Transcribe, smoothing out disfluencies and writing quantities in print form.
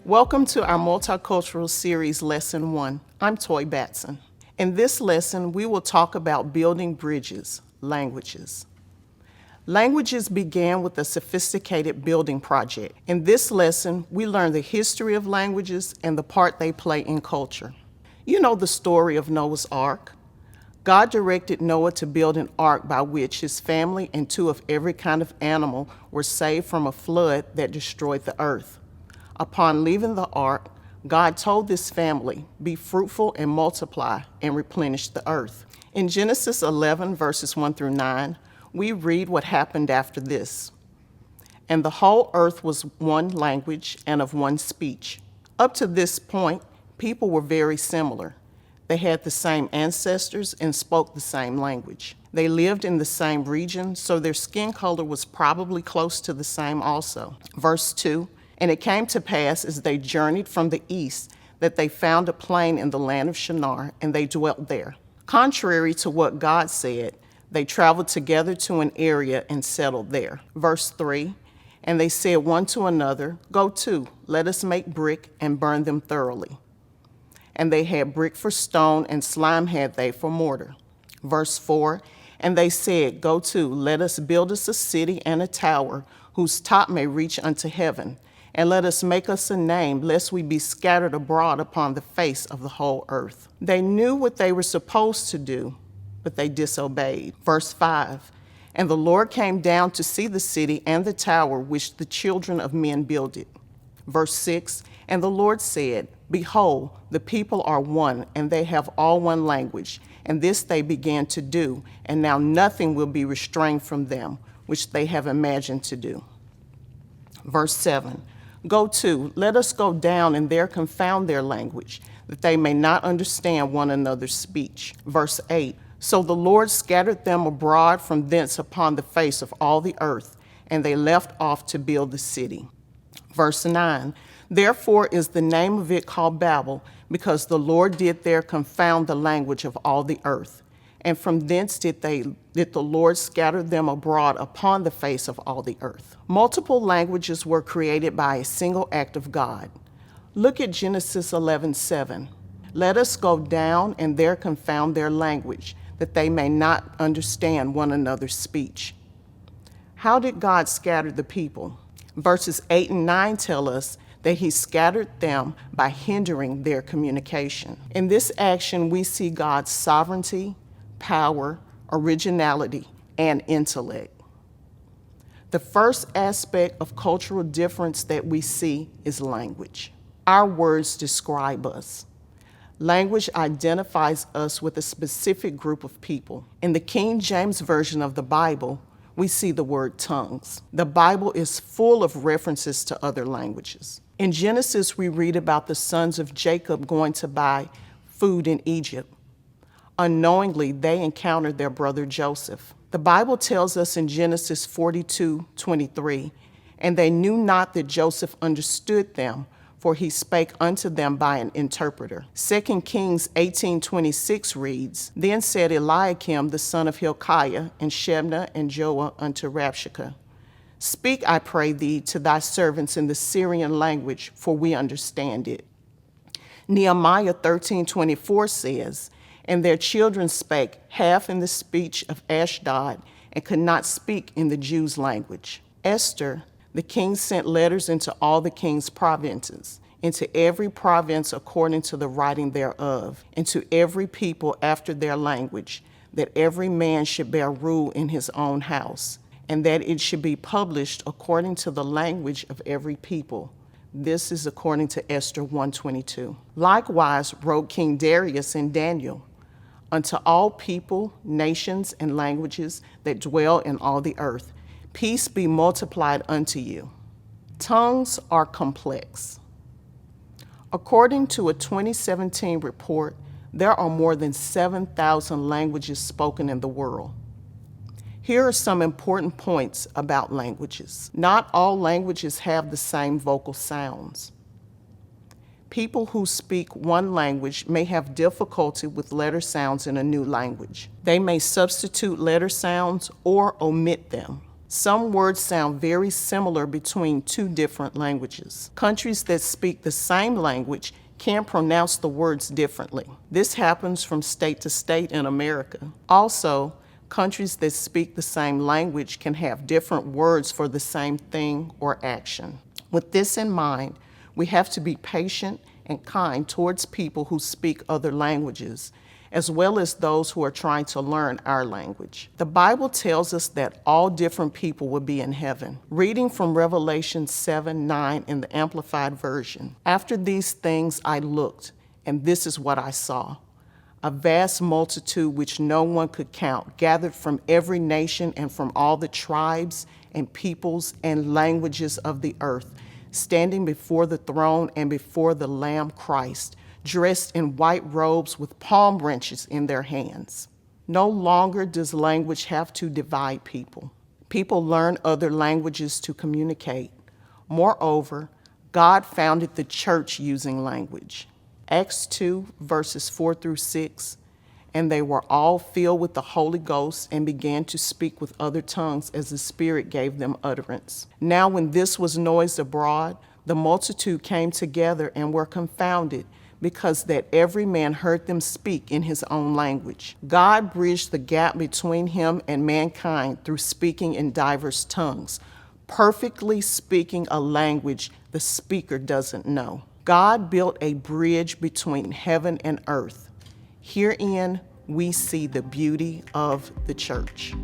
Welcome to our multicultural series, Lesson 1. I'm Toy Batson. In this lesson, we will talk about building bridges, languages. Languages began with a sophisticated building project. In this lesson, we learn the history of languages and the part they play in culture. You know the story of Noah's Ark. God directed Noah to build an ark by which his family and two of every kind of animal were saved from a flood that destroyed the earth. Upon leaving the ark, God told this family, "Be fruitful and multiply and replenish the earth." In Genesis 11, verses 1 through 9, we read what happened after this. And the whole earth was one language and of one speech. Up to this point, people were very similar. They had the same ancestors and spoke the same language. They lived in the same region, so their skin color was probably close to the same also. Verse 2, and it came to pass as they journeyed from the east that they found a plain in the land of Shinar, and they dwelt there. Contrary to what God said, they traveled together to an area and settled there. Verse 3, and they said one to another, "Go to, let us make brick and burn them thoroughly." And they had brick for stone, and slime had they for mortar. Verse 4, and they said, "Go to, let us build us a city and a tower, whose top may reach unto heaven. And let us make us a name, lest we be scattered abroad upon the face of the whole earth." They knew what they were supposed to do, but they disobeyed. Verse 5, and the Lord came down to see the city and the tower which the children of men builded. Verse 6, and the Lord said, "Behold, the people are one, and they have all one language. And this they began to do, and now nothing will be restrained from them, which they have imagined to do." Verse 7, go to, let us go down and there confound their language, that they may not understand one another's speech. Verse 8, so the Lord scattered them abroad from thence upon the face of all the earth, and they left off to build the city. Verse 9, therefore is the name of it called Babel, because the Lord did there confound the language of all the earth. And from thence did the Lord scatter them abroad upon the face of all the earth. Multiple languages were created by a single act of God. Look at Genesis 11:7. Let us go down and there confound their language, that they may not understand one another's speech. How did God scatter the people? Verses 8 and 9 tell us that he scattered them by hindering their communication. In this action, we see God's sovereignty, power, originality, and intellect. The first aspect of cultural difference that we see is language. Our words describe us. Language identifies us with a specific group of people. In the King James Version of the Bible, we see the word tongues. The Bible is full of references to other languages. In Genesis, we read about the sons of Jacob going to buy food in Egypt. Unknowingly, they encountered their brother Joseph. The Bible tells us in Genesis 42:23, and they knew not that Joseph understood them, for he spake unto them by an interpreter. 2 Kings 18:26 reads, then said Eliakim the son of Hilkiah, and Shebna and Joah unto Rabshakeh, speak, I pray thee, to thy servants in the Syrian language, for we understand it. Nehemiah 13:24 says, and their children spake half in the speech of Ashdod, and could not speak in the Jews' language. Esther, the king sent letters into all the king's provinces, into every province according to the writing thereof, and to every people after their language, that every man should bear rule in his own house, and that it should be published according to the language of every people. This is according to Esther 1:22. Likewise wrote King Darius in Daniel, unto all people, nations, and languages that dwell in all the earth, peace be multiplied unto you. Tongues are complex. According to a 2017 report, there are more than 7,000 languages spoken in the world. Here are some important points about languages. Not all languages have the same vocal sounds. People who speak one language may have difficulty with letter sounds in a new language. They may substitute letter sounds or omit them. Some words sound very similar between two different languages. Countries that speak the same language can pronounce the words differently. This happens from state to state in America. Also, countries that speak the same language can have different words for the same thing or action. With this in mind, we have to be patient and kind towards people who speak other languages, as well as those who are trying to learn our language. The Bible tells us that all different people will be in heaven. Reading from Revelation 7:9 in the Amplified Version. After these things I looked, and this is what I saw. A vast multitude which no one could count, gathered from every nation and from all the tribes and peoples and languages of the earth, standing before the throne and before the Lamb Christ, dressed in white robes with palm branches in their hands. No longer does language have to divide people. People learn other languages to communicate. Moreover, God founded the church using language. Acts 2, verses 4 through 6, and they were all filled with the Holy Ghost and began to speak with other tongues as the Spirit gave them utterance. Now when this was noised abroad, the multitude came together and were confounded, because that every man heard them speak in his own language. God bridged the gap between him and mankind through speaking in diverse tongues, perfectly speaking a language the speaker doesn't know. God built a bridge between heaven and earth. Herein we see the beauty of the church.